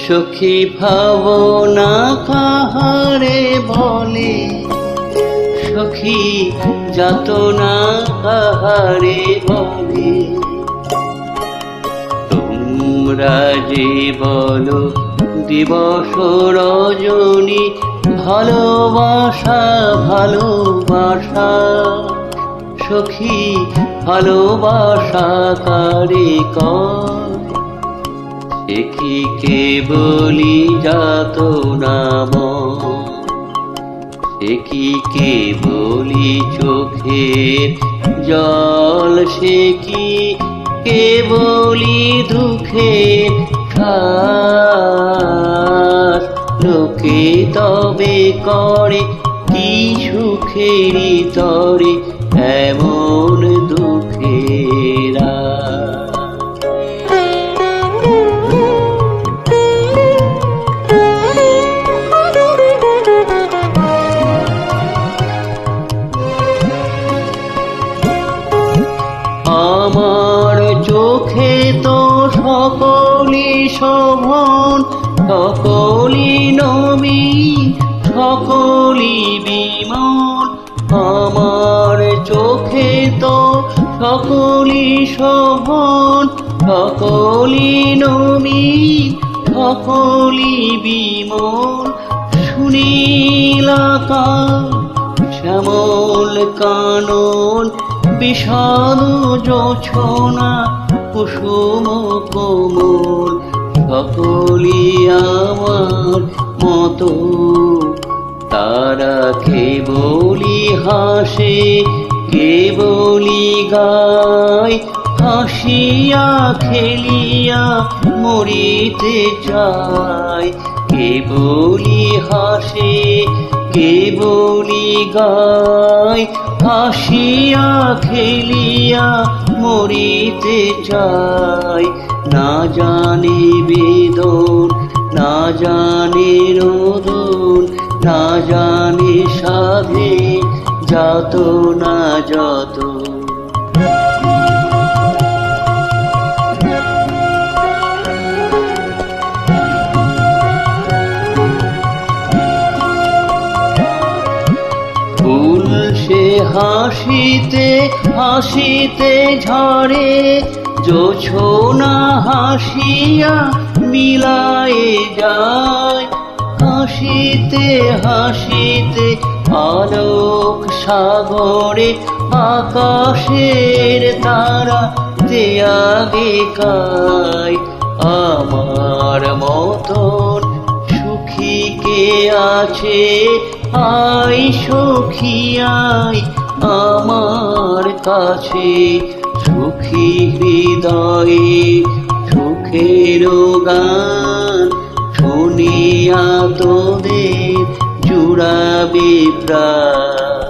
সখী ভাবনা কাহারে বলে, সখী যাতনা কাহারে বলে। তোমরা যে বলো দিবস রজনী, ভালোবাসা ভালোবাসা, সখী ভালোবাসা কারে কয়? সে কি কেবলি যাতনা ময়, সে কি কেবলি চোখের জল, সে কি কেবলি দুঃখের শ্বাস। লোকে তবে করে কি সুখেরই তরে এমন দুঃখেরা। আমার চোখে তো সকলি শোভন, সকলি নবীন, সকলি বিমল। আমার চোখে তো সকলি শোভন, সকলি নবীন, সকলি বিমল। সুনীলাকা শ্যামল কানন, বিষাদ জোছনা কুসুম কোমল। সকলি আমার মতো, তারা কেবলি হাসে কেবলি গায়। হাসিয়া খেলিয়া মরিতে চায়, কেবলি হাসে কেবলি গায়। হাসিয়া খেলিয়া মরিতে চায়। না জানে বেদন, না জানে রোদন, না জানে সাধে যাতনা যত। ফুল সে হাসিতে হাসিতে ঝরে, জোছনা হাসিয়া মিলায়ে যায়। হাসিতে হাসিতে আলোক সাগরে, আকাশের তারা দেয়া বেকায়। আমার মতন সুখী কে আছে, আই সখী আই আমার কাছে। সুখী হৃদয়ে সুখের গান, শুনিয়া তোদের জুড়াবে প্রাণ।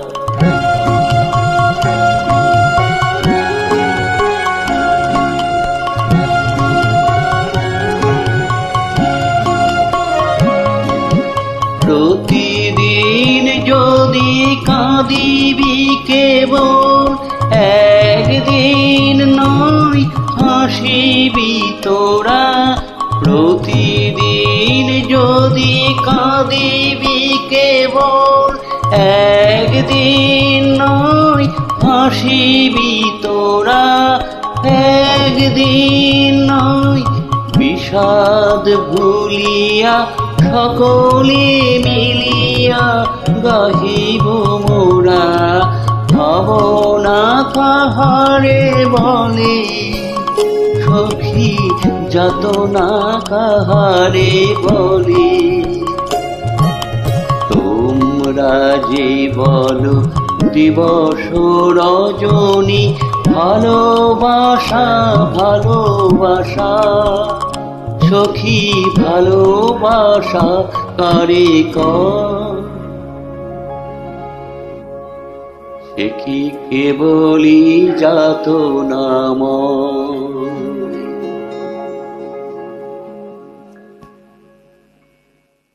প্রতিদিন যদি কাঁদিবি কেবল, একদিন নয় হাসিবি তোরা। প্রতিদিন যদি কাঁদিবি কেবল, একদিন নয় হাসিবি তোরা। একদিন নয় বিষাদ ভুলিয়া সকলে মিলিয়া গাহিব মোরা। ভাবনা কাহারে বলে, সখী যাতনা কাহারে বলে। তোমরা যে বলো দিবস রজনী, ভালোবাসা ভালোবাসা, সখী ভালোবাসা কারে কয়? সে কি কেবলি যাতনা ময়।